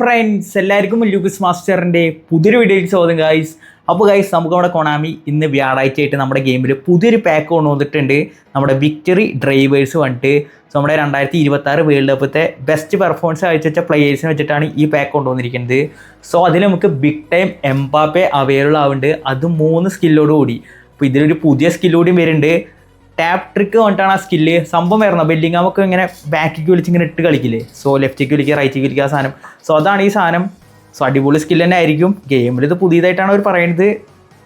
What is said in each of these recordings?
Friends എല്ലാവർക്കും Lucas മാസ്റ്ററിൻ്റെ പുതിയൊരു വീഡിയോയിൽ സ്വാഗതം ഗൈസ്. അപ്പോൾ ഗൈസ് നമുക്ക് നമ്മുടെ കൊണാമി ഇന്ന് വ്യാഴാഴ്ചയായിട്ട് നമ്മുടെ ഗെയിമിൽ പുതിയൊരു പാക്ക് കൊണ്ടുവന്നിട്ടുണ്ട്. നമ്മുടെ വിക്ടറി ഡ്രൈവേഴ്സ് വന്നിട്ട് നമ്മുടെ 2026 വേൾഡ് കപ്പത്തെ ബെസ്റ്റ് പെർഫോമൻസ് കാഴ്ചവെച്ച പ്ലെയേഴ്സിനെ വെച്ചിട്ടാണ് ഈ പാക്ക് കൊണ്ടുവന്നിരിക്കുന്നത്. സോ അതിൽ നമുക്ക് ബിഗ് ടൈം എംബാപ്പെ അവൈലബിൾ ആവുന്നുണ്ട്, അത് 3 സ്കില്ലോട് കൂടി. അപ്പോൾ ഇതിലൊരു പുതിയ സ്കില്ല് കൂടി വരുന്നുണ്ട്. ടാപ്പ് ട്രിക്ക് കൊണ്ടാണ് ആ സ്കില്ല് സംഭവം വരുന്നത്. ബെല്ലിങ്ങാമൊക്കെ ഇങ്ങനെ ബാക്കിക്ക് വിളിച്ച് ഇങ്ങനെ ഇട്ട് കളിക്കില്ലേ, സോ ലെഫ്റ്റിക്ക് വിളിക്കുക റൈറ്റിക്ക് വിളിക്കുക ആ സാധനം. സോ അതാണ് ഈ സാധനം. സോ അടിപൊളി സ്കില്ല് തന്നെ ആയിരിക്കും. ഗെയിമിൽ ഇത് പുതിയതായിട്ടാണ് അവർ പറയുന്നത്,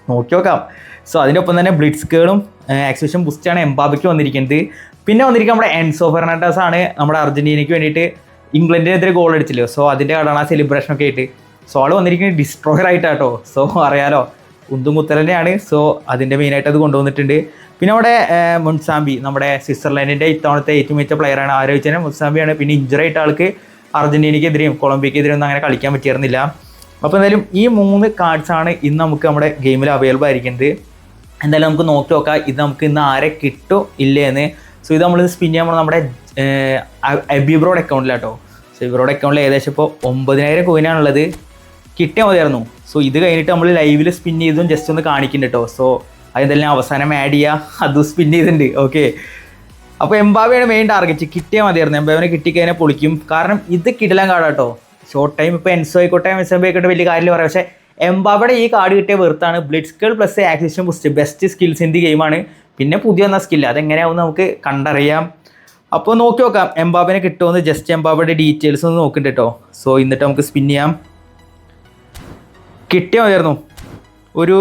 നോക്കി നോക്കാം. സോ അതിൻ്റെ ഒപ്പം തന്നെ ബ്ലിറ്റ്സ് കേളും ആക്സിവേഷൻ ബൂസ്റ്റാണ് എംബാബയ്ക്ക് വന്നിരിക്കുന്നത്. പിന്നെ വന്നിരിക്കുക നമ്മുടെ എൻസോ ഫെർണാണ്ടസ് ആണ്, നമ്മുടെ അർജൻറ്റീനയ്ക്ക് വേണ്ടിയിട്ട് ഇംഗ്ലണ്ടിനെതിരെ ഗോൾ അടിച്ചില്ലോ. സോ അതിൻ്റെ കാർഡാണ് ആ സെലിബ്രേഷനൊക്കെ ആയിട്ട്. സോ ആൾ വന്നിരിക്കുന്നത് ഡിസ്ട്രോയർ ആയിട്ടാട്ടോ. സോ അറിയാലോ, ഉന്തും കുത്തലന്നെയാണ്. സോ അതിൻ്റെ മെയിനായിട്ട് അത് കൊണ്ടുവന്നിട്ടുണ്ട്. പിന്നെ അവിടെ മുൻസാമ്പി, നമ്മുടെ സ്വിറ്റ്സർലൻഡിൻ്റെ ഇത്തവണത്തെ ഏറ്റവും മികച്ച പ്ലെയറാണ്. ആരോപിച്ചാൽ മുൻസാമ്പിയാണ്. പിന്നെ ഇഞ്ചറി ആയിട്ട് ആൾക്ക് അർജൻറ്റീനയ്ക്കെതിരെയും കൊളംബിയക്കെതിരെയും ഒന്നും അങ്ങനെ കളിക്കാൻ പറ്റിയിരുന്നില്ല. അപ്പോൾ എന്തായാലും ഈ 3 കാർഡ്സാണ് ഇന്ന് നമുക്ക് നമ്മുടെ ഗെയിമിൽ അവൈലബിൾ ആയിരിക്കുന്നത്. എന്തായാലും നമുക്ക് നോക്കി നോക്കാം ഇത് നമുക്ക് ഇന്ന് ആരെ കിട്ടും ഇല്ലേ എന്ന്. സോ ഇത് നമ്മൾ സ്പിൻ ചെയ്യാൻ നമ്മുടെ എബിബ്രോഡ് അക്കൗണ്ടിലാട്ടോ. സോ ഇബ്രോഡ് അക്കൗണ്ടിൽ ഏകദേശം ഇപ്പോൾ 9000 കോയിനാണുള്ളത്. കിട്ടിയാൽ മതിയായിരുന്നു. സോ ഇത് കഴിഞ്ഞിട്ട് നമ്മൾ ലൈവിൽ സ്പിൻ ചെയ്തും ജസ്റ്റ് ഒന്ന് കാണിക്കുന്നുണ്ട് കേട്ടോ. സോ അതെന്തെല്ലാം അവസാനം ആഡ് ചെയ്യുക, അതും സ്പിൻ ചെയ്തിട്ടുണ്ട്. ഓക്കെ, അപ്പോൾ എംബാബയാണ് മെയിൻ ടാർഗറ്റ്. കിട്ടിയാൽ മതിയായിരുന്നു. എംബാബിനെ കിട്ടിക്കഴിഞ്ഞാൽ പൊളിക്കും. കാരണം ഇത് കിടിലൻ കാർഡ് കേട്ടോ. ഷോർട്ട് ടൈം ഇപ്പോൾ എൻസോ ആയിക്കോട്ടെ എംബാബെ ആയിക്കോട്ടെ വലിയ കാര്യമില്ല പറയാം. പക്ഷേ എംബാബയുടെ ഈ കാർഡ് കിട്ടിയ വെറുത്താണ്. Blitz curl plus acceleration boost best skills in the ഗെയിമാണ്. പിന്നെ പുതിയ വന്ന സ്കില്ല് അതെങ്ങനെയാവും നമുക്ക് കണ്ടറിയാം. അപ്പോൾ നോക്കി നോക്കാം എംബാബിനെ കിട്ടുമെന്ന്. ജസ്റ്റ് എംബാബയുടെ ഡീറ്റെയിൽസ് ഒന്ന് നോക്കുന്നുണ്ട് കേട്ടോ. സോ എന്നിട്ട് നമുക്ക് സ്പിൻ ചെയ്യാം. കിട്ടിയാൽ മതിയായിരുന്നു. ഒരു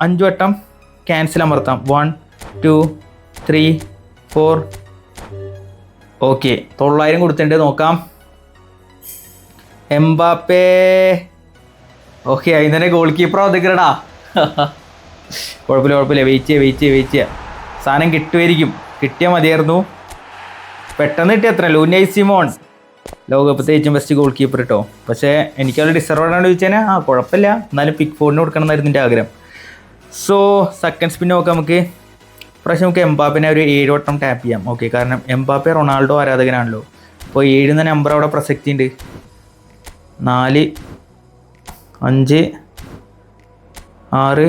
5 വട്ടം ക്യാൻസൽ അമർത്താം. 1 2 3 4. ഓക്കെ, 900 കൊടുത്തിട്ടുണ്ട്. നോക്കാം എംബാപ്പേ. ഓക്കെ, അതിന് തന്നെ ഗോൾ കീപ്പർ ഒതുക്കടാ. കുഴപ്പമില്ല. വെയിറ്റ് ചെയ്യുക. സാധനം കിട്ടുമായിരിക്കും. കിട്ടിയാൽ മതിയായിരുന്നു. പെട്ടെന്ന് കിട്ടിയ എത്ര ലൂനൈ സിമോൺ ലോകകപ്പത്തെ ഏറ്റവും ബെസ്റ്റ് ഗോൾ കീപ്പർ കേട്ടോ. പക്ഷേ എനിക്കത് ഡിസർവ് ആണെന്ന് ചോദിച്ചാൽ കുഴപ്പമില്ല, എന്നാലും പിക്ക് 4 കൊടുക്കണം എന്നായിരുന്നു എൻ്റെ ആഗ്രഹം. സോ സെക്കൻഡ് സ്പിൻ നോക്കാം നമുക്ക്. പ്രാവശ്യം നമുക്ക് എംബാപ്പിനെ ഒരു 7 വട്ടം ടാപ്പ് ചെയ്യാം. ഓക്കെ, കാരണം എംബാപ്പെ റൊണാൾഡോ ആരാധകനാണല്ലോ. അപ്പോൾ 7 എന്ന നമ്പർ അവിടെ പ്രസക്തി ഉണ്ട്. 4 5 6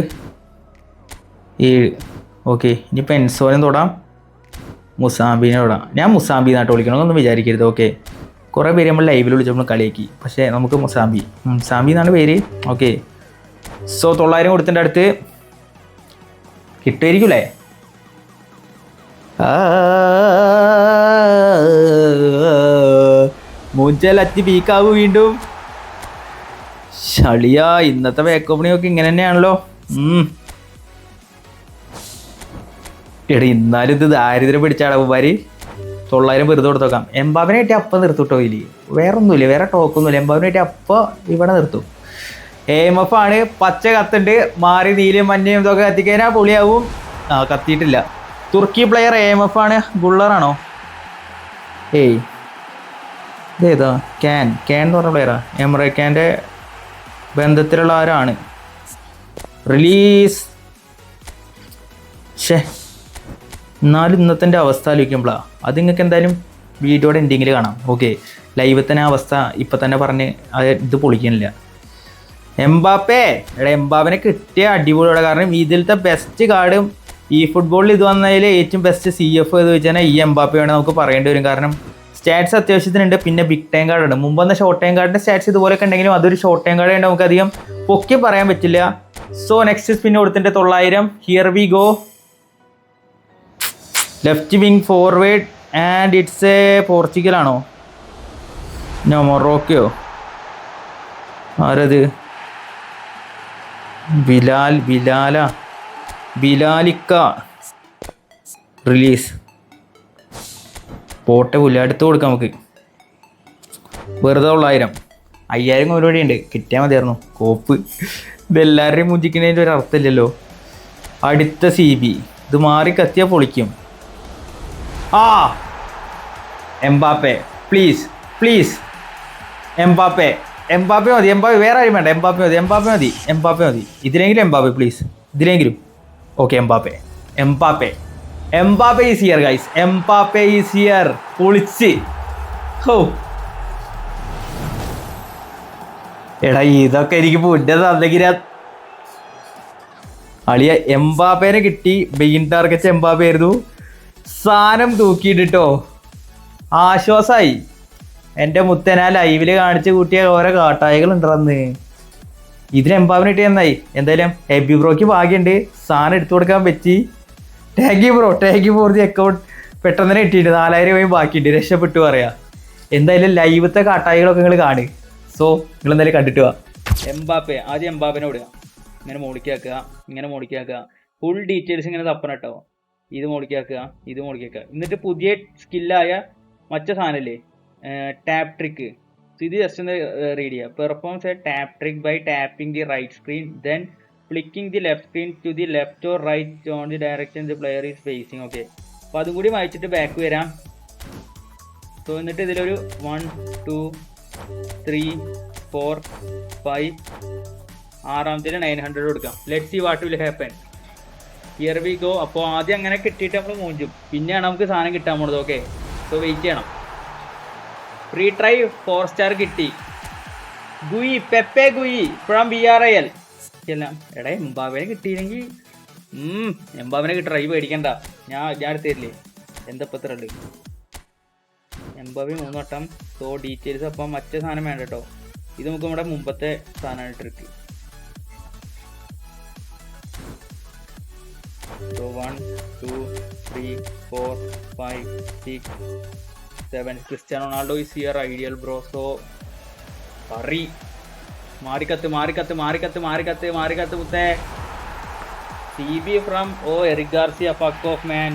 7. ഓക്കെ, ഇനിയിപ്പോൾ എൻസോനെ തൊടാം, മുസാമ്പിനെ തൊടാം. ഞാൻ മുസാമ്പി നാട്ട് വിളിക്കണമെന്നൊന്നും വിചാരിക്കരുത്. ഓക്കെ, കുറേ പേര് നമ്മൾ ലൈവിൽ വിളിച്ച് നമ്മൾ കളിയാക്കി, പക്ഷേ നമുക്ക് മുസാമ്പി എന്നാണ് പേര്. ഓക്കെ, സോ 900 കൊടുത്തിൻ്റെ അടുത്ത് കിട്ടുമായിരിക്കൂലേ. മുജലത്തി പീക്കാവ് വീണ്ടും. ഷളിയ ഇന്നത്തെ ബാക്കോപ്പണിയൊക്കെ ഇങ്ങനെ തന്നെയാണല്ലോ. എടാ ഇന്നാലും ഇത് ദാരിദ്ര്യം പിടിച്ചാടവന്മാര്. 900 വെറുതെ കൊടുത്തോക്കാം. എംബാബിനെ ആയിട്ട് അപ്പം നിർത്തുട്ടോ. ഇല്ല വേറെ ഒന്നുമില്ല, വേറെ ടോക്കൊന്നുമില്ല. എംബാബിനെ ആയിട്ട് അപ്പം ഇവിടെ നിർത്തും. AMF ആണ്, പച്ച കത്തുണ്ട്. മാറി നീലയും മഞ്ഞയും ഇതൊക്കെ കത്തിക്കഴിഞ്ഞാൽ പൊളിയാവും. കത്തിയിട്ടില്ല. തുർക്കി പ്ലെയർ AMF ആണ്. ഗുള്ളറാണോ? ഏയ് ഇതേതാ? ക്യാൻ എന്ന് പറഞ്ഞ പ്ലെയറാ. എമറേക്കാൻ്റെ ബന്ധത്തിലുള്ള ആരാണ്. റിലീസ്. എന്നാലും ഇന്നത്തെ അവസ്ഥ ആലോചിക്കുമ്പോഴാണ് അത് നിങ്ങൾക്ക് എന്തായാലും വീഡിയോയുടെ എൻഡിങ്ങിൽ കാണാം. ഓക്കെ, ലൈവിൽ തന്നെ അവസ്ഥ ഇപ്പം തന്നെ പറഞ്ഞ് ഇത് പൊളിക്കുന്നില്ല. എംബാപ്പെ എംബാബിനെ കിട്ടിയ അടിപൊളിയോടെ. കാരണം ഇതിലത്തെ ബെസ്റ്റ് കാർഡും ഈ ഫുട്ബോളിൽ ഇത് വന്നതിൽ ഏറ്റവും ബെസ്റ്റ് CF എന്ന് വെച്ചാൽ ഈ എംബാപ്പയാണ് നമുക്ക് പറയേണ്ടി വരും. കാരണം സ്റ്റാറ്റ്സ് അത്യാവശ്യത്തിനുണ്ട്. പിന്നെ ബിഗ് ടൈം കാർഡുണ്ട്. മുമ്പ് വന്ന ഷോർട്ട് ടൈം കാർഡിൻ്റെ സ്റ്റാറ്റ്സ് ഇതുപോലെയൊക്കെ ഉണ്ടെങ്കിലും അതൊരു ഷോർട്ട് ടൈം കാർഡ് നമുക്ക് അധികം പൊക്കി പറയാൻ പറ്റില്ല. സോ നെക്സ്റ്റ് സ്പിൻ കൊടുത്തിട്ട് 900. Here we go. Left wing forward and it's പോർച്ചുഗലാണോ? മൊറോക്കയോ? ആരത്? ബിലാലിക്ക. റിലീസ്. പോട്ടെ പുല്ല അടുത്ത് കൊടുക്കാം നമുക്ക്. വെറുതെ 900. 5000 പരിപാടി ഉണ്ട്. കിട്ടിയാൽ മതിയായിരുന്നു. കോപ്പ് ഇതെല്ലാവരുടെയും മുഞ്ചിക്കുന്നതിൻ്റെ ഒരു അർത്ഥമില്ലല്ലോ. അടുത്ത CB ഇത് മാറി കത്തിയാൽ പൊളിക്കും. എംബാപ്പെ പ്ലീസ് എംബാപ്പെ മതി. എംബാപ്പെ വേറെ ആരും വേണ്ട. എംബാപ്പെ മതി. ഇതിലെങ്കിലും എംബാപ്പെ പ്ലീസ്, ഇതിലെങ്കിലും. Okay, Mbappe is here guys. Mbappe is here. പൊളിച്ച്. എടാ ഇതൊക്കെ എനിക്ക് പുണ്യ തന്നെങ്കിൽ അളിയ എംബാപ്പേനെ കിട്ടി. മെയിൻ ടാർഗറ്റ് എംബാപ്പ ആയിരുന്നു. സാധനം തൂക്കിയിട്ടോ ആശ്വാസമായി. എൻ്റെ മുത്തനാ ലൈവില് കാണിച്ച് കൂട്ടിയ ഓരോ കാട്ടായകൾ ഉണ്ടെന്ന്. ഇതിന് എംബാപ്പിന് കിട്ടിയ എന്നായി. എന്തായാലും എബി ബ്രോക്ക് ഭാഗ്യമുണ്ട്, സാധനം എടുത്തു കൊടുക്കാൻ പറ്റി. Thank you for the account. പെട്ടെന്ന് തന്നെ കിട്ടിയിട്ട് 4000 രൂപയും ബാക്കിയുണ്ട്. രക്ഷപ്പെട്ടു പറയാ. എന്തായാലും ലൈവത്തെ കാട്ടായികളൊക്കെ നിങ്ങൾ കാണുക. സോ നിങ്ങൾ എന്തായാലും കണ്ടിട്ട് പോവാ. എംബാപ്പെ ആദ്യം എംബാപ്പനെ വിടുക. ഇങ്ങനെ മോളിക്കാക്കുക. ഫുൾ ഡീറ്റെയിൽസ് ഇങ്ങനെ തപ്പണം കേട്ടോ. ഇത് മോളിക്കാക്കുക. എന്നിട്ട് പുതിയ സ്കില്ലായ മറ്റേ സാധനമല്ലേ ടാപ്പ് ട്രിക്ക്. ഇത് ജസ്റ്റ് ഒന്ന് റീഡ് ചെയ്യുക. Performs a tap trick by tapping the right screen then flicking the left screen to the left or right on the direction the player is facing. Okay, അപ്പോൾ അതും കൂടി വായിച്ചിട്ട് back വരാം. So എന്നിട്ട് ഇതിലൊരു 1 2 3 4 5 ആറാമത്തിൽ 900 കൊടുക്കാം. Let see what will happen. Here we go. അപ്പോൾ ആദ്യം അങ്ങനെ കിട്ടിയിട്ട് നമ്മൾ മൂഞ്ചും, പിന്നെയാണ് നമുക്ക് സാധനം കിട്ടാൻ പോണത്. ഓക്കെ, സോ വെയിറ്റ് ചെയ്യണം. ഫ്രീ ട്രൈ 4 സ്റ്റാർ കിട്ടി. Pepe Gui from BRIL. എല്ലാം എടാ എംബാബിനെ കിട്ടിയില്ലെങ്കിൽ എംബാബിനെ കിട്ടറ. ഈ പേടിക്കണ്ട, ഞാൻ എടുത്തില്ലേ എന്തപ്പത്ര ഉണ്ട്. എംബാബി 3 വട്ടം. സോ ഡീറ്റെയിൽസ് അപ്പം മറ്റേ സാധനം വേണ്ട കേട്ടോ. ഇത് നമുക്ക് നമ്മുടെ മുമ്പത്തെ സാധനമാണ് trick. So 1 2 3 4 5 6 7. Cristiano Ronaldo is here ideal bro. So hurry. മാറിക്കത്ത് മുത്തേ. CB from Eric Garcia. fuck off man.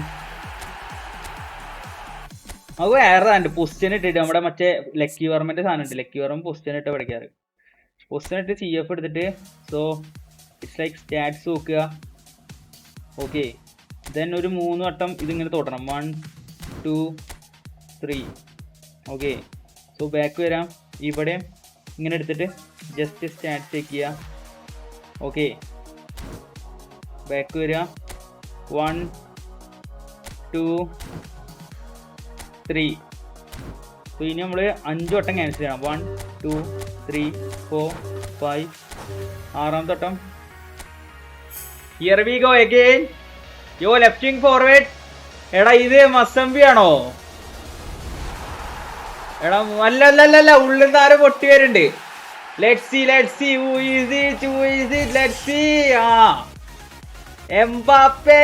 അത് വേറെ പൊസിഷൻ ഇട്ടിട്ട് നമ്മുടെ മറ്റേ ലക്കി വർമ്മന്റെ സാധനം ഉണ്ട്. ലക്കി വർമ്മ പൊസിഷൻ ഇട്ട് പഠിക്കാറ്. പൊസിഷൻ ഇട്ട് CF എടുത്തിട്ട് സോ ഇറ്റ്സ് ലൈക്ക് സ്റ്റാറ്റ്സ് നോക്കുക. ഓക്കെ, ദെൻ ഒരു 3 വട്ടം ഇതിങ്ങനെ തൊടണം. 1 2 3. ഓക്കെ, സോ ബാക്ക് വരാം. ഇവിടെ ഇങ്ങനെ എടുത്തിട്ട് ജസ്റ്റ് സ്റ്റാർട്ട് ചെക്ക് ചെയ്യുക. ഓക്കെ, ബാക്ക് വരിക. 1 2 3. സോ ഇനി നമ്മൾ 5 വട്ടം ക്യാൻസൽ ചെയ്യണം. 1 2 3 4 5. ആറാമത്തെ വട്ടം. Here we go again. Yo left wing forward. എടാ ഇത് മസംബി ആണോ? എടാ അല്ല ഉള്ളിൽ താരം പൊട്ടി വരുന്നുണ്ട്. Let's see who is it. Let's see. Mbappé.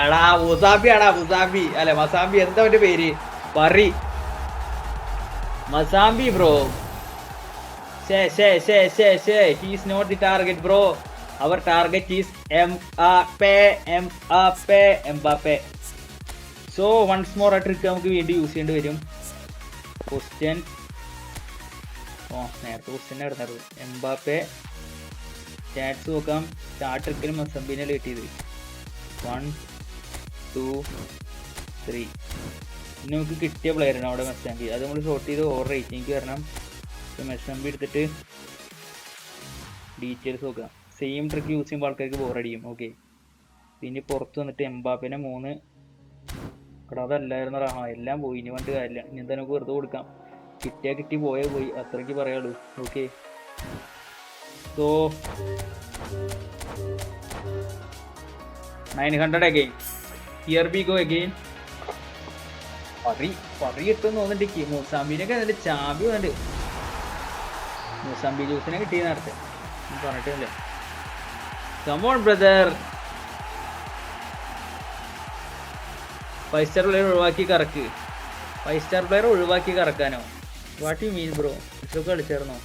എടാ മുസാബി അല്ലെ മസാബി, എന്താ അവന്റെ പേര് പറ. മസാബി bro. He is not the target bro. Our target is Mbappe. So once more a trick നമുക്ക് വേണ്ടി യൂസ് ചെയ്യേണ്ടി വരും. ക്വസ്റ്റ്യൻ നേരത്തെ ക്വസ്റ്റ്യൻ നടന്നത്. എംബാപ്പെ സ്റ്റാറ്റ്സ് നോക്കാം. സ്റ്റാർട്ട് ട്രിക്കിന് മസംബിനല്ലേ കിട്ടിയത്. 1 2 3. ഇനി നമുക്ക് കിട്ടിയ പ്ലെയറാണ് അവിടെ മെസ്സാമ്പി. അത് നമ്മൾ ഷോർട്ട് ചെയ്ത് ഓവർ റേറ്റിംഗ് വരണം. മെസ്സാമ്പി എടുത്തിട്ട് ഡീറ്റെയിൽസ് നോക്കാം. സെയിം ട്രിക്ക് യൂസ് ചെയ്യുമ്പോൾ ആൾക്കാർക്ക് ബോറടിക്കും. ഓക്കെ, പിന്നെ പുറത്ത് വന്നിട്ട് എംബാപ്പിനെ 3. അവിടെ അതല്ലായിരുന്നു. എല്ലാം പോയി. ഇനി പറഞ്ഞിട്ട് കാര്യമില്ല. ഇനി എന്താ നമുക്ക് വെറുതെ കൊടുക്കാം. കിട്ടിയാൽ കിട്ടി, പോയി, അത്രയ്ക്ക് പറയുള്ളൂ. Okay, so 900 again. Here we go again. പറി കിട്ടുമെന്ന് തോന്നുന്നുണ്ട്. മൂസാമ്പിനൊക്കെ അതിൻ്റെ ചാമ്പി വന്നിട്ട് മൂസാമ്പി ജ്യൂസിനെ കിട്ടിയ നേരത്തെ പറഞ്ഞിട്ടില്ല. Come on brother. 5 star player ഒഴിവാക്കി കറക്ക്. 5 സ്റ്റാർ പ്ലെയർ ഒഴിവാക്കി കറക്കാനോ? What you mean bro? ഇതൊക്കെ കളിച്ചായിരുന്നോ?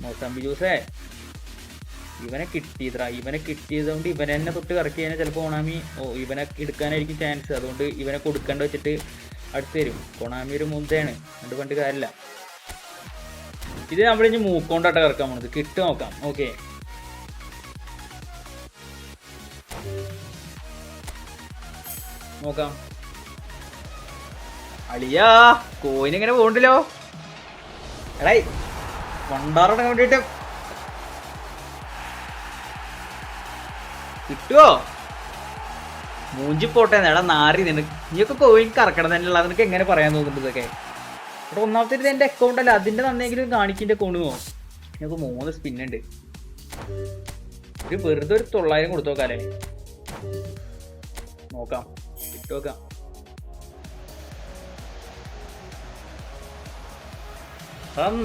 മോസാമ്പി ജ്യൂസേ ഇവനെ കിട്ടിയതുകൊണ്ട് ഇവനെ തന്നെ തൊട്ട് കറക്കി കഴിഞ്ഞാൽ ചിലപ്പോൾ കൊണാമി ഇവനെ എടുക്കാനായിരിക്കും ചാൻസ്. അതുകൊണ്ട് ഇവനെ കൊടുക്കേണ്ട വെച്ചിട്ട് അടുത്ത് തരും. കൊണാമി ഒരു മുന്തയാണ്, അതുകൊണ്ട് പണ്ട് കാര്യമില്ല. ഇത് നമ്മളിനി മൂക്കോണ്ടായിട്ട് കറക്കാൻ പോണത്. കിട്ട് നോക്കാം. ഓക്കെ, നോക്കാം. അളിയാ കോയിൻ ഇങ്ങനെ പോകണ്ടല്ലോ. എടാ കൊണ്ടാറടങ്ങ വേണ്ടിട്ട് കിട്ടുവോ? മൂഞ്ചി പോട്ടെ. എടാ നാറി, നിനക്ക് നീയൊക്കെ കോയിൻ കറക്കണം തന്നെയുള്ള നിനക്ക് എങ്ങനെ പറയാൻ തോന്നുന്നുണ്ട് ഇതൊക്കെ? ഇവിടെ ഒന്നാമത്തെ ഇത് എൻ്റെ അക്കൗണ്ട് അല്ല, അതിൻ്റെ തന്നെങ്കിലും കാണിക്കിൻ്റെ കൊണ്ടുവോ. ഞങ്ങൾക്ക് 3 സ്പിന്നുണ്ട്. ഒരു വെറുതെ ഒരു 900 കൊടുത്തു നോക്കാല്ലേ. നോക്കാം, ഇട്ട് നോക്കാം.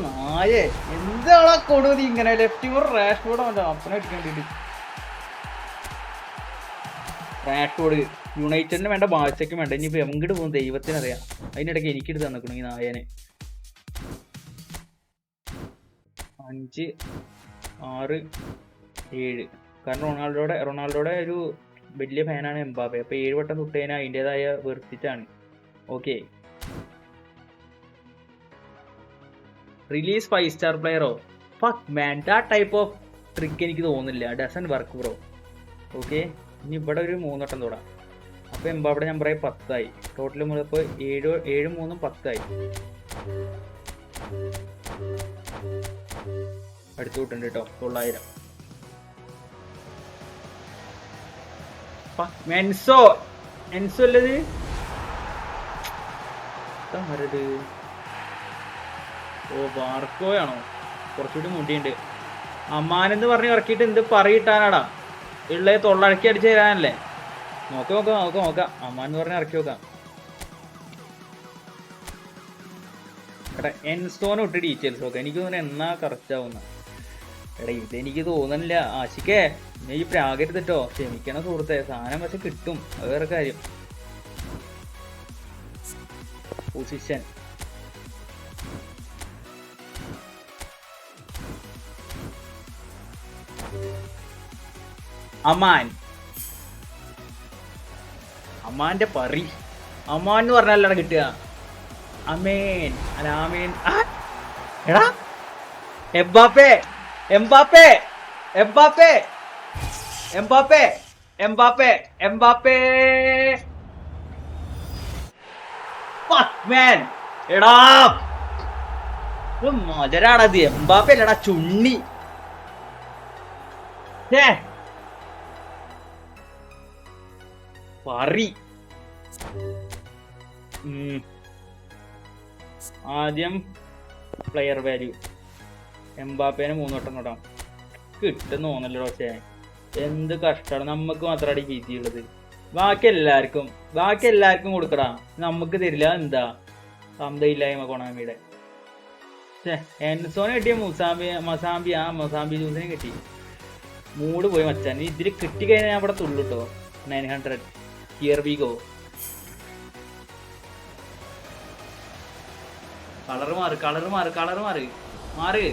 നായേ എന്താളാ കൊടുവതി ഇങ്ങനെ ലെഫ്റ്റ് ഫോർ റാഷ് ബോർഡ് അപ്പനെ അടിക്കേണ്ടി. റാഷ് ബോർഡ് യുണൈറ്റഡിന് വേണ്ട, ബാഴ്സയ്ക്കും വേണ്ട. ഇനിയിപ്പോൾ എങ്ങോട്ട് പോകും ദൈവത്തിനറിയാം. അതിനിടയ്ക്ക് എനിക്കെടുത്ത് തന്നിക്കണം ഈ നായനെ. 5, 6, 7. കാരണം റൊണാൾഡോയുടെ ഒരു വലിയ ഫാനാണ് എംബാപ്പെ. അപ്പോൾ 7 വട്ടം തൊട്ടതിന് അതിൻ്റെതായ വെറുത്തിട്ടാണ്. ഓക്കെ, റിലീസ് 5 സ്റ്റാർ പ്ലെയറോ? ഫക്ക് മാൻ, ആ ടൈപ്പ് ഓഫ് ട്രിക്ക് എനിക്ക് തോന്നുന്നില്ല. Dozen work bro. ഓക്കെ, ഇനി ഇവിടെ ഒരു 3 വട്ടം തൊടാം. അപ്പോൾ എംബാപ്പയുടെ നമ്പർ 10 ടോട്ടൽ. നമ്മളിപ്പോൾ 7, 3, 10 അടുത്ത് വിട്ടുണ്ട് കേട്ടോ. 900. എൻസോ അല്ലത് വരത്. ഓ വാർക്കോയാണോ? കുറച്ചുകൂടി മുടിയുണ്ട്. അമ്മാനെന്ന് പറഞ്ഞ് ഇറക്കിയിട്ട് എന്ത് പറയിട്ടാനാടാ ഉള്ളത്? തൊള്ളടക്കി അടിച്ചു തരാനല്ലേ? നോക്കാം. അമ്മാനെന്ന് പറഞ്ഞ് ഇറക്കി നോക്കാം. എടാ എൻസോനെ വിട്ട് ഡീറ്റെയിൽസ് നോക്കാം. എനിക്ക് തോന്നുന്നു എന്നാ കറക്റ്റ് ആവുന്ന. എടാ ഇതെനിക്ക് തോന്നുന്നില്ല. ആശിക്കേ നീ പ്രാഗരുതട്ടോ, ക്ഷമിക്കണം സുഹൃത്തെ. സാധനം പക്ഷെ കിട്ടും, അത് വേറെ കാര്യം. പൊസിഷൻ അമ്മാന്റെ പറി. അമ്മാൻ എന്ന് പറഞ്ഞാലാണ് കിട്ടുക. അമേൻ അല്ല ആമേൻ. എടാ എംബാപ്പേ. എടാ മധുരാടത്. എംബാപ്പേ അല്ലടാ ചുണ്ണി. പറി. ആദ്യം പ്ലെയർ വാല്യൂ എംബാപ്പേനെ 3 വട്ടം തൊടാം. കിട്ടുന്ന തോന്നല്ലോ. പക്ഷേ എന്ത് കഷ്ടമാണ്. നമുക്ക് മാത്രമാണ് ഈ വിധി ഉള്ളത്. ബാക്കി എല്ലാവർക്കും കൊടുക്കടാ, നമുക്ക് തരില്ല. എന്താ സമ്മതയില്ലായ്മ കൊണാമിയുടെ. എൻസോനെ കിട്ടിയ മൊസാമ്പി ജ്യൂസിനെ കിട്ടി. മൂഡ് പോയി മച്ചാൻ. ഇതിൽ കിട്ടിക്കഴിഞ്ഞാൽ ഞാൻ ഇവിടെ തുള്ളുട്ടോ. 900. Here we go. കളറ് മാറ്.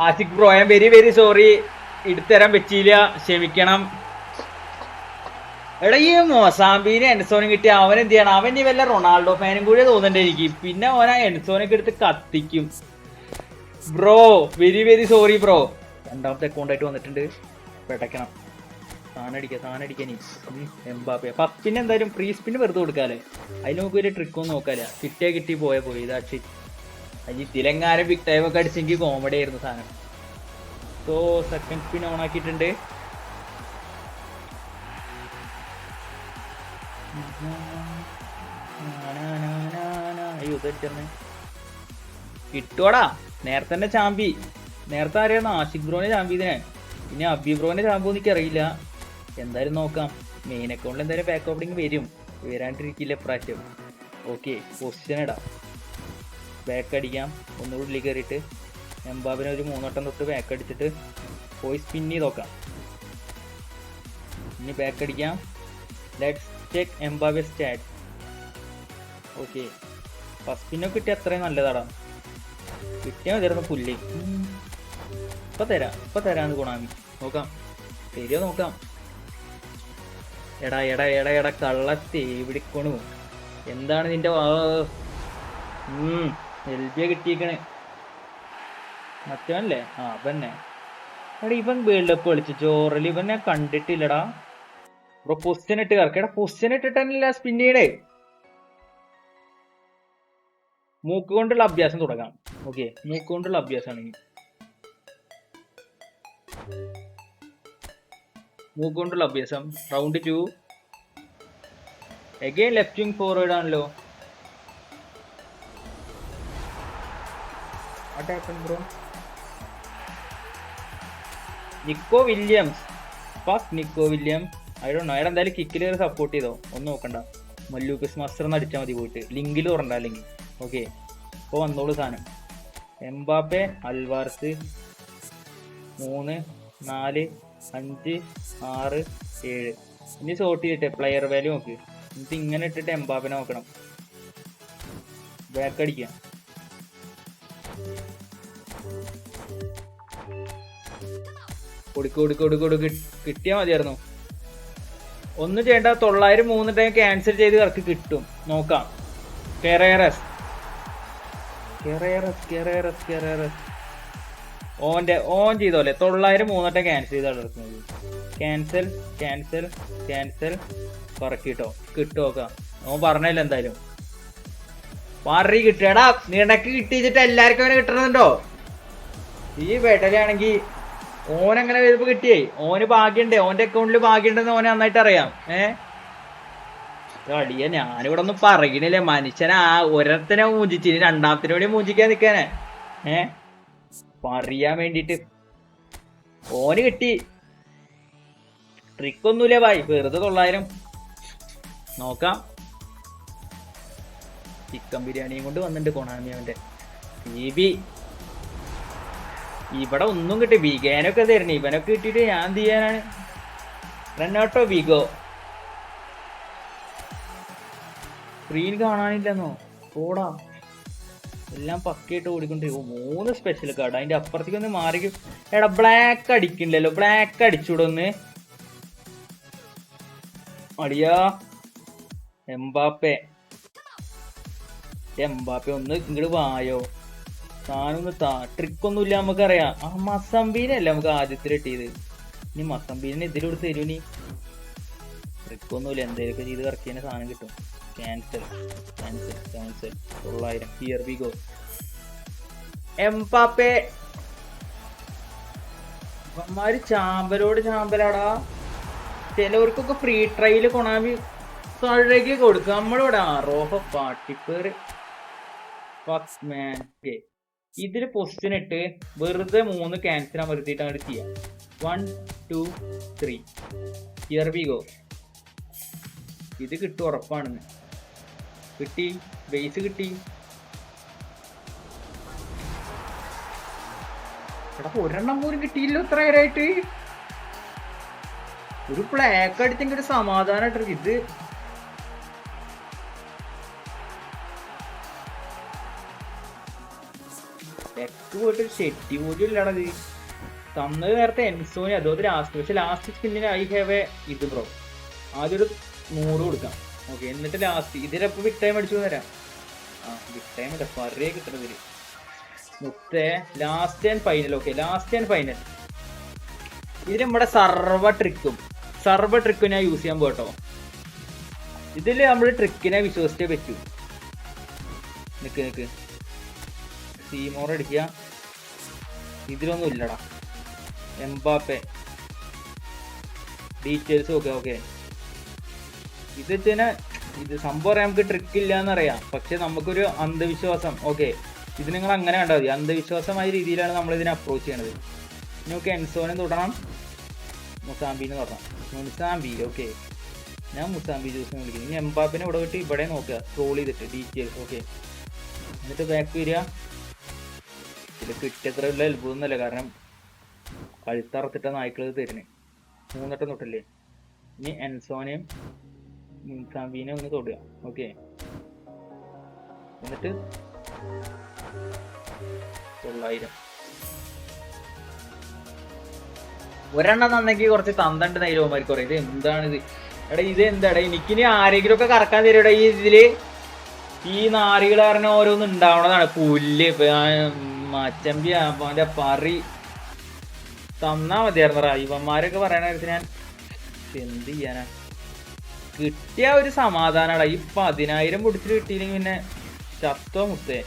Asik bro, I am very very sorry. എടുത്തരാൻ പറ്റിയില്ല, ക്ഷമിക്കണം. എടാ ഈ മൊസാമ്പിനെ എൻസോനും കിട്ടിയ അവൻ എന്ത് ചെയ്യണം? അവൻ ഈ വല്ല റൊണാൾഡോ ഫാനും കൂടി തോന്നണ്ടേ എനിക്ക്. പിന്നെ അവൻ ആ എൻസോനൊക്കെ എടുത്ത് കത്തിക്കും. Bro very very sorry bro. രണ്ടാമത്തെ അക്കൗണ്ടായിട്ട് വന്നിട്ടുണ്ട്. പെടക്കണം. സാധനം എംബാപ്പെ. ഫസ്റ്റിന് എന്തായാലും ഫ്രീ സ്പിന് വെറുതെ കൊടുക്കാല്ലേ. അതിന് നമുക്ക് ഒരു ട്രിക്കൊന്നും നോക്കാല്ല. കിട്ടി പോയി. ഇതാ അജി തിലങ്കാന ബിഗ് ടൈം ഒക്കെ അടിച്ചെങ്കിൽ കോമഡി ആയിരുന്നു സാധനം. സോ സെക്കൻഡ് സ്പിൻ ഓൺ ആക്കിയിട്ടുണ്ട്. കിട്ടുവാടാ. നേരത്തെ തന്നെ ചാമ്പി. നേരത്തെ ആരെയായിരുന്നു? ആഷിഖ് ബ്രോനെ ചാമ്പി ഇതിനെ. പിന്നെ അബി ബ്രോനെ ചാമ്പോ എനിക്കറിയില്ല. എന്തായാലും നോക്കാം. മെയിൻ അക്കൗണ്ടിൽ എന്തായാലും ബാക്ക് ഓപ്പണിങ് വരാണ്ടിരിക്കില്ല ഇപ്രാവശ്യം. ഓക്കെ, പൊസിഷൻ ഇടാം. ബാക്ക് അടിക്കാം. ഒന്നുകൂടി ഉള്ളിൽ കയറിയിട്ട് എംബാബിനെ ഒരു 3 വട്ടം തൊട്ട് ബാക്ക് അടിച്ചിട്ട് പോയി സ്പിൻ ചെയ്ത് നോക്കാം. ഇനി ബാക്ക് അടിക്കാം. Let's check Mbappe stat. Okay, first സ്പിന്നൊക്കെ കിട്ടിയ അത്രയും നല്ലതാടാ. കിട്ടിയാൽ മതിയായിരുന്നു പുല്ല്. ഇപ്പൊ തരാന്ന് കൊണാമി. നോക്കാം, ശരിയോ നോക്കാം. എടാ കള്ളത്തെ എവിടിക്കണു. എന്താണ് നിന്റെ എൽബിയ കിട്ടിയേക്കണേ. മറ്റവനല്ലേ? അവന്നെ. എടാ ഇവൻ വേൾഡ് കപ്പ് കളിച്ചു ജോറൽ. ഇവൻ ഞാൻ കണ്ടിട്ടില്ലടാ. ബ്രോ പൊസിഷൻ ഇട്ട് കറക്കടാ. പൊസിഷൻ ഇട്ടിട്ടല്ല സ്പിന്നീടെ. മൂക്ക് കൊണ്ടുള്ള അഭ്യാസം തുടങ്ങാം. ഓക്കെ, മൂക്ക് കൊണ്ടുള്ള അഭ്യാസമാണെങ്കിൽ round 2. Again left wing forward ആണല്ലോ. What happen bro? Nico Williams, fuck Nico Williams. I don't know. അയാൾ എന്തായാലും കിക്കിൽ സപ്പോർട്ട് ചെയ്തോ, ഒന്നും നോക്കണ്ട. ലൂക്കസ് മാസ്റ്റർ എന്ന് അടിച്ചാൽ മതി പോയിട്ട്, ലിങ്കിൽ തുറണ്ട അല്ലെങ്കിൽ. ഓക്കെ, ഇപ്പോൾ വന്നോളൂ സാധനം. എംബാപ്പെ, അൽവാർസ് 3, 4, 5, 6, 7. ഇനി സോർട്ട് ചെയ്തിട്ടെ പ്ലെയർ വാല്യൂ നോക്ക്. എന്നിട്ട് ഇങ്ങനെ ഇട്ടിട്ട് എംബാപ്പിനെ നോക്കണം. ബാക്ക് അടിക്കാം. കൊടുക്ക് കിട്ടിയാൽ മതിയായിരുന്നു. ഒന്നും ചെയ്യേണ്ട. 903 ടൈം ക്യാൻസൽ ചെയ്ത് കറക്ക് കിട്ടും. നോക്കാം. കെറേറസ് ഓൻ ചെയ്തോലെ 903 ടൈം ക്യാൻസൽ ചെയ്ത് കിടക്കുന്നത്. ക്യാൻസൽ കുറക്കിട്ടോ. കിട്ടും നോക്കാം. ഓൻ പറഞ്ഞല്ലോ എന്തായാലും. പറ കിട്ടിയടാ. നിനക്ക് കിട്ടിച്ചിട്ട് എല്ലാവർക്കും അവനെ കിട്ടണമെന്നുണ്ടോ? ഈ ബെട്ടലാണെങ്കിൽ ഓനങ്ങനെ വരുമ്പോ കിട്ടിയേ. ഓന് ഭാഗ്യണ്ടേ, ഓന്റെ അക്കൗണ്ടിൽ ഭാഗ്യണ്ടെന്ന് ഓനെ നന്നായിട്ട് അറിയാം. അടിയ ഞാനിവിടെ ഒന്നും പറയണില്ലേ. മനുഷ്യനെ ആ ഒരത്തിനെ മൂഞ്ചിച്ച് ഇനി രണ്ടാമത്തിന് വേണ്ടി മൂഞ്ചിക്കാൻ നിക്കാനെ. പറയാൻ വേണ്ടിട്ട് ഓന് കിട്ടി. ട്രിക്കൊന്നുമില്ല ഭായ്, വെറുതെ 900. നോക്കാം. ചിക്കൻ ബിരിയാണിയും കൊണ്ട് വന്നിട്ടുണ്ട് കൊണാമി അവന്റെ. ഇവിടെ ഒന്നും കിട്ടി. വിഗേനൊക്കെ തരണേ. ഇവനൊക്കെ കിട്ടിയിട്ട് ഞാൻ എന്ത് ചെയ്യാനാണ്? റെനാട്ടോ വിഗോ സ്ക്രീൻ കാണാനില്ലെന്നോ? ഓടാ, എല്ലാം പക്കയായിട്ട് ഓടിക്കൊണ്ടിരിക്കും. 3 സ്പെഷ്യൽ കാർഡ്. അതിന്റെ അപ്പുറത്തേക്ക് ഒന്ന് മാറിക്കും. എടാ ബ്ലാക്ക് അടിക്കണില്ലല്ലോ. ബ്ലാക്ക് അടിച്ചൂടെ ഒന്ന്. അടിയാ എംബാപ്പെ ഒന്ന് ഇങ്ങോട്ട് വായോ. സാധനം ട്രിക്കൊന്നുമില്ല. നമുക്കറിയാം. ആ മസംബീനല്ലേ നമുക്ക് ആദ്യത്തിൽ കിട്ടിയത്. ഇനി മസംബീനെ ഇതിലൂടെ തരൂ. നീ ട്രിക്കൊന്നുമില്ല. എന്തെങ്കിലുമൊക്കെ ചെയ്ത് കറക്കിയതിന് സാധനം കിട്ടും. Cancel 900. Here we go. Mbappe അവന്മാര് ചാമ്പലാടാ. ചിലവർക്കൊക്കെ ഫ്രീ ട്രയല് കൊണാമി താഴേക്ക് കൊടുക്കുക. നമ്മളിവിടെ റോഹ പാട്ടിപ്പേര്. ഇതില് പൊസിഷൻ ഇട്ട് വെറുതെ 3 ക്യാൻസൽ അമർത്തിയിട്ട് അങ്ങോട്ട് ചെയ്യാം. 1, 2, 3. Here we go. ഇത് കിട്ടും ഉറപ്പാണെന്ന്. കിട്ടി. ബേസ് കിട്ടി. എടാ ഒരെണ്ണം പോലും കിട്ടിയില്ലോ ഇത്ര നേരമായിട്ട്. ഒരു പ്ലാക്ക് അടിച്ചെങ്കിൽ ഒരു സമാധാനമായിട്ട്. ഇത് പോയിട്ട് ഷെട്ടി പോലും ഇല്ലാടത് തന്നത്. നേരത്തെ എൻസോനി അതുപോലെ ലാസ്റ്റ്. പക്ഷെ ലാസ്റ്റ് സ്പിന്നിന് ഐ ഹാവ് ഇത് ബ്രോ. ആദ്യം ഒരു 100 കൊടുക്കാം. ഓക്കെ, എന്നിട്ട് ലാസ്റ്റ് ഇതിലപ്പോൾ ബിഗ് ടൈം അടിച്ചു തരാം. ബിഗ് ടൈം ഇല്ല, പറയേ കിട്ടുന്നതില് മുത്തേ. Last and final. Okay, last and final. ഇതിൽ നമ്മുടെ സർവ ട്രിക്കും ഞാൻ യൂസ് ചെയ്യാൻ പോട്ടോ. ഇതില് നമ്മൾ ട്രിക്കിനെ വിശ്വസിച്ചേ പറ്റൂ. നിക്ക് സീമോർ അടിക്കുക. ഇതിലൊന്നും ഇല്ലടാ. Mbappe details okay. ഇത് സംഭവം നമുക്ക് ട്രിക്ക് ഇല്ല എന്നറിയാം. പക്ഷെ നമുക്കൊരു അന്ധവിശ്വാസം. ഓക്കെ, ഇത് നിങ്ങൾ അങ്ങനെ കണ്ടാൽ മതി. അന്ധവിശ്വാസമായ രീതിയിലാണ് നമ്മൾ ഇതിനെ അപ്രോച്ച് ചെയ്യണത്. നമുക്ക് എൻസോനെ തൊടണം, മുസാംബിനെ തൊടണം. മുസാംബി. ഓക്കെ, ഞാൻ മുസാംബി ജ്യൂസിനെ വിളിക്കുന്നു. ഇനി എംബാപ്പിനെ ഇവിടെ വിട്ട് ഇവിടെ നോക്കുക. സ്ക്രോൾ ചെയ്തിട്ട് ഡീറ്റെയിൽസ്. ഓക്കെ, എന്നിട്ട് ബാക്ക് വരിക. ഇതിൽ കിട്ടിയത്ര ഉള്ള അത്ഭുതമൊന്നുമല്ല. കാരണം കഴുത്തറത്തിട്ട നായ്ക്കൾ തരുന്നേ. 3 വട്ടം തൊട്ടല്ലേ. ഇനി എൻസോനെയും മുസാംബിനെ ഒന്ന് തൊടുക. ഓക്കെ, എന്നിട്ട് 900. ഒരെണ്ണം നന്നെങ്കിൽ കുറച്ച് തന്തണ്ട് നൈലോമാർക്ക് പറയും. ഇത് എന്താണിത്? എടാ ഇത് എന്താടാ? എനിക്കിനി ആരെങ്കിലും ഒക്കെ കറക്കാൻ തരുടാ ഈ ഇതില്. ഈ നാരികൾ കാരണം ഓരോന്നും ഉണ്ടാവണതാണ്. പുല്ല് മച്ചമ്പി അവന്റെ പറി തന്നാ മതിയായിരുന്നറാ. ഇവന്മാരൊക്കെ പറയണ കാര്യത്തിൽ ഞാൻ എന്ത് ചെയ്യാനാ? കിട്ടിയ ഒരു സമാധാനടാ. ഈ 10,000 പൊടിച്ചിട്ട് കിട്ടിയില്ലെങ്കിൽ പിന്നെ ചത്തോ മുത്തേ.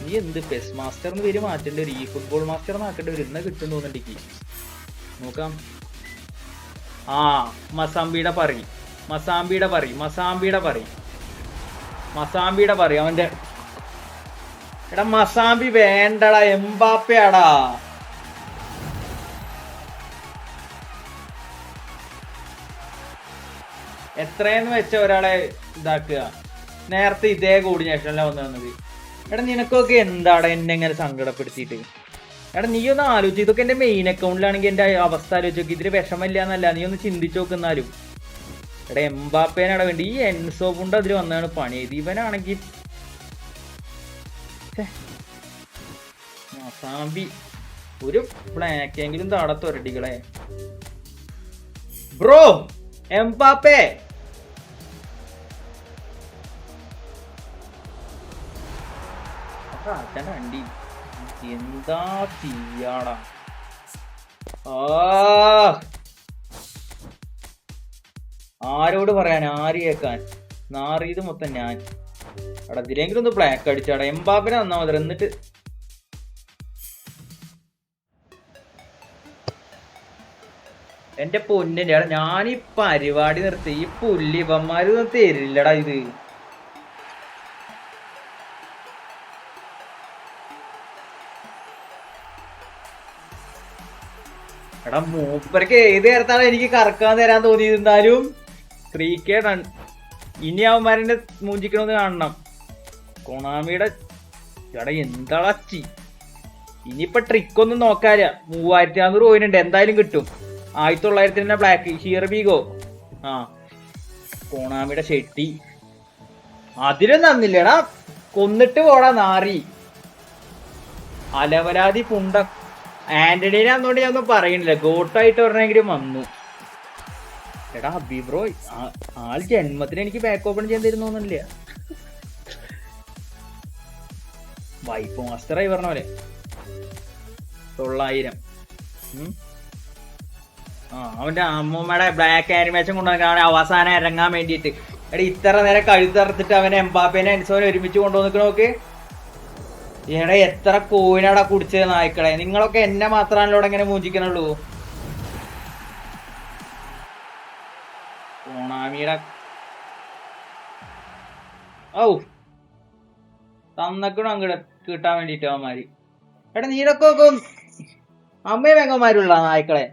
നീ എന്ത് പെസ് മാസ്റ്റർ എന്ന് പേര് മാറ്റേണ്ടി വരും. ഈ ഫുട്ബോൾ മാസ്റ്റർ എന്നാക്കേണ്ടി വരും. ഇന്ന് കിട്ടും തോന്നുന്നുണ്ടെങ്കിൽ നോക്കാം. മസാമ്പിയുടെ പറി അവന്റെ എടാ മസാമ്പി വേണ്ടടാ, എംബാപ്പയാടാ. എത്രയെന്ന് വെച്ച ഒരാളെ ഇതാക്കുക. നേരത്തെ ഇതേ കോർഡിനേഷനിലാണ് വന്നത്. എടാ നിനക്കൊക്കെ എന്താടാ എന്നെ ഇങ്ങനെ സങ്കടപ്പെടുത്തിയിട്ട്? എടാ നീ ഒന്ന് ആലോചിച്ച്, ഇതൊക്കെ എന്റെ മെയിൻ അക്കൗണ്ടിലാണെങ്കിൽ എന്റെ അവസ്ഥ ആലോചിച്ച് നോക്കി. ഇതിന് വിഷമല്ല എന്നല്ല, നീ ഒന്ന് ചിന്തിച്ചു നോക്കുന്നാലും. എടാ എംബാപ്പേനാടാ വേണ്ടി. ഈ എൻസോ കൊണ്ട് അതിൽ വന്നാണ് പണി ചെയ്ത്. ഇവനാണെങ്കിൽ മസാമ്പി ഒരു ബ്ലാക്കെങ്കിലും താടത്തൊരടികളെ. ബ്രോ എംബാപ്പേ വണ്ടി എന്താ ചെയ്യാടാ. ആരോട് പറയാൻ, ആര് കേക്കാൻ? നാറിയത് മൊത്തം ഞാൻ. എടാ ഇതിലെങ്കിലും ഒന്ന് ബ്ലാക്ക് അടിച്ചാടാ. എംബാപ്പിനെ തന്നാ മതി. എന്നിട്ട് എന്റെ പൊന്നിന്റെ എടാ ഞാനീ പരിപാടി നിർത്തി. ഈ പുല്ലിവന്മാര് തരില്ലടാ ഇത്. എടാ മൂപ്പർക്ക് ഏത് നേരത്താണ് എനിക്ക് കറക്കാൻ തരാൻ തോന്നിയിരുന്നാലും 3K റൺ. ഇനി അവന്മാരെ മൂഞ്ചിക്കണമെന്ന് കാണണം. കൊണാമിയുടെ എടാ എന്താളച്ചി. ഇനിയിപ്പൊ ട്രിക്കൊന്നും നോക്കാല്ല. 3400 പോയിട്ടുണ്ട്, എന്തായാലും കിട്ടും. 1900 തന്നെ ബ്ലാക്ക് ഹിയർബീഗോ. കൊണാമിയുടെ ഷെട്ടി അതിലും തന്നില്ലടാ. കൊന്നിട്ട് പോടാ നാറി. അലവലാതി പുണ്ട. ആന്റണീനെ അന്നോണ്ട് ഞാൻ ഒന്നും പറയണില്ല. ഗോട്ടായിട്ട് പറഞ്ഞെങ്കിലും വന്നു. എടാ ഹബി ബ്രോ ആൾ ജന്മത്തിന് എനിക്ക് ബാക്ക് ഓപ്പൺ ചെയ്യാൻ തരുന്നൊന്നുമില്ല. വൈപ്പ് മാസ്റ്ററായി പറഞ്ഞ പോലെ 900. അവന്റെ അമ്മൂമ്മയുടെ ബ്ലാക്ക് ആനിമേഷൻ കൊണ്ടുവന്നാണ് അവസാനം ഇറങ്ങാൻ വേണ്ടിയിട്ട്. എടാ ഇത്ര നേരം കഴുത്തറത്തിട്ട് അവനെ എംബാപ്പേനെ എൻസോനെ ഒരുമിച്ച് കൊണ്ടുവന്നിട്ട് നോക്ക്. എടാ എത്ര കോയിനാടാ കുടിച്ചത് നായ്ക്കളെ. നിങ്ങളൊക്കെ എന്നെ മാത്രമാണല്ലോ എങ്ങനെ മൂഞ്ചിക്കണുള്ളൂ. കൊണാമിയുടെ തന്നക്കണു അങ്ങോട്ട് കിട്ടാൻ വേണ്ടിട്ട് അവന്മാര്. എടാ നീടൊക്കെ അമ്മയും വെങ്ങന്മാരുള്ള നായ്ക്കളെ.